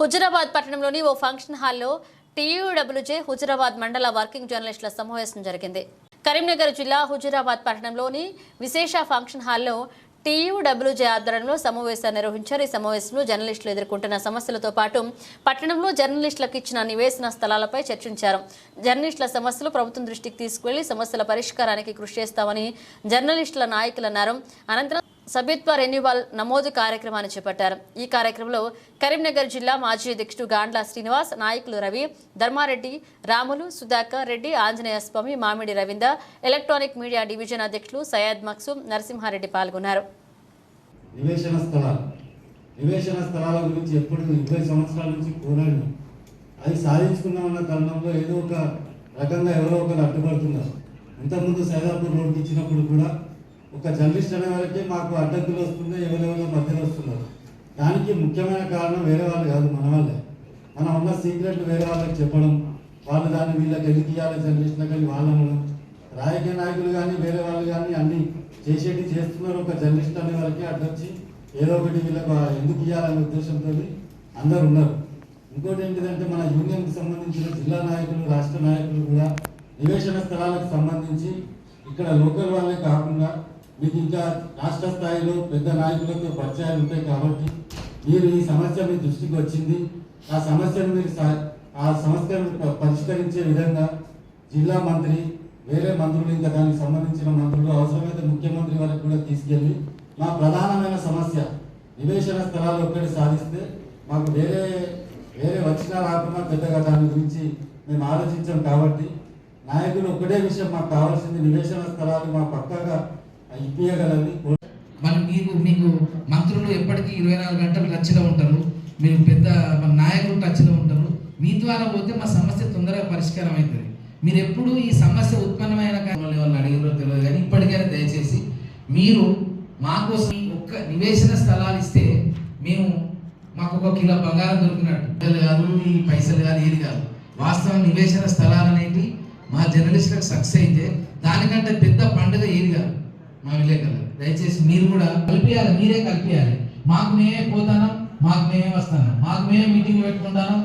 హుజురాబాద్ పట్టణంలోని ఓ ఫంక్షన్ హాల్లో టీయూడబ్ల్యూజే హుజురాబాద్ మండల వర్కింగ్ జర్నలిస్టుల సమావేశం జరిగింది. కరీంనగర్ జిల్లా హుజురాబాద్ పట్టణంలోని విశేష ఫంక్షన్ హాల్లో టీయూడబ్ల్యూజే ఆధ్వర్యంలో సమావేశాన్ని నిర్వహించారు. ఈ సమావేశంలో జర్నలిస్టులు ఎదుర్కొంటున్న సమస్యలతో పాటు పట్టణంలో జర్నలిస్టులకు ఇచ్చిన నివేశన స్థలాలపై చర్చించారు. జర్నలిస్టుల సమస్యలు ప్రభుత్వం దృష్టికి తీసుకువెళ్లి సమస్యల పరిష్కారానికి కృషి చేస్తామని జర్నలిస్టుల నాయకులు అన్నారు. అనంతరం సభ్యత్వ రెన్యువల్ నమోదు కార్యక్రమాన్ని చేపట్టారు. ఈ కార్యక్రమంలో కరీంనగర్ జిల్లా మాజీ అధ్యక్షుడు గాండ్ల శ్రీనివాస్, నాయకులు రవి, ధర్మారెడ్డి, రాములు, సుధాకర్ రెడ్డి, ఆంజనేయ స్వామి, మామిడి రవీందర్, ఎలక్ట్రానిక్ మీడియా డివిజన్ అధ్యక్షులు సయ్యద్ మక్సూమ్, నరసింహారెడ్డి పాల్గొన్నారు. నివేశన స్థలాల గురించి ఎప్పుడు 20 సంవత్సరాల నుంచి పోరాడి అది సాధించుకున్నామన్న తరుణంలో ఏదో ఒక రకంగా ఎవరో ఒకరు అడ్డుపడుతున్నారు. ఇంతకుముందు సైదాపూర్ రోడ్కి ఇచ్చినప్పుడు కూడా ఒక జర్నలిస్ట్ అనే వరకే మాకు అడ్డంకులు వస్తున్నాయి, ఎవరెవరో మధ్యలో వస్తున్నారు. దానికి ముఖ్యమైన కారణం వేరే వాళ్ళు కాదు, మన వాళ్ళే. మనం ఉన్న సీక్రెట్లు వేరే వాళ్ళకి చెప్పడం, వాళ్ళు దాన్ని వీళ్ళకి ఎందుకు ఇవ్వాలి జర్నలిస్టులకు అని వాళ్ళను, రాజకీయ నాయకులు కానీ వేరే వాళ్ళు కానీ అన్ని చేసేటి చేస్తున్నారు. ఒక జర్నలిస్ట్ అనే వరకే అడ్డొచ్చి ఏదో ఒకటి వీళ్ళకి ఎందుకు ఇవ్వాలనే ఉద్దేశంతో అందరు ఉన్నారు. ఇంకోటి ఏంటిదంటే మన యూనియన్కి సంబంధించిన జిల్లా నాయకులు, రాష్ట్ర నాయకులు కూడా నివేశన స్థలాలకు సంబంధించి ఇక్కడ లోకల్ వాళ్ళే కాకుండా మీకు ఇంకా రాష్ట్ర స్థాయిలో పెద్ద నాయకులతో పరిచయాలు ఉంటాయి కాబట్టి మీరు ఈ సమస్య మీ దృష్టికి వచ్చింది. ఆ సమస్యను మీరు పరిష్కరించే విధంగా జిల్లా మంత్రి, వేరే మంత్రులు, ఇంకా దానికి సంబంధించిన మంత్రులు, అవసరమైతే ముఖ్యమంత్రి వరకు కూడా తీసుకెళ్ళి మా ప్రధానమైన సమస్య నివేశన స్థలాలు ఒక్కటి సాధిస్తే మాకు వేరే వచ్చినా రాకుండా పెద్దగా దాని గురించి మేము ఆలోచించాం. కాబట్టి నాయకులు ఒక్కటే విషయం, మాకు కావాల్సింది నివేశన స్థలాలు మా పక్కగా ఇప్పియగలని. మరి మీకు మంత్రులు ఎప్పటికీ 24 గంటలు టచ్లో ఉంటారు, మీరు పెద్ద మన నాయకులు టచ్లో ఉంటారు. మీ ద్వారా పోతే మా సమస్య తొందరగా పరిష్కారం అవుతుంది. మీరు ఎప్పుడు ఈ సమస్య ఉత్పన్నమైన వాళ్ళు అడిగినో తెలియదు, కానీ ఇప్పటికైనా దయచేసి మీరు మా కోసం ఒక్క నివేశన స్థలాలు ఇస్తే మాకు 1 కిలో బంగారం దొరికినట్టు కాదు, ఈ పైసలు కాదు, ఏది కాదు. వాస్తవం నివేశన స్థలాలు అనేవి మా జర్నలిస్టులకు సక్సెస్ అయితే దానికంటే పెద్ద పండుగ ఏది కాదు మా విలేకరులు. దయచేసి మీరు కూడా కలిపియాలి, మీరే కలిపియాలి. మాకు మేమే పోతాను, మాకు మేమే వస్తాను, మాకు మేమే మీటింగ్ పెట్టుకుంటాను,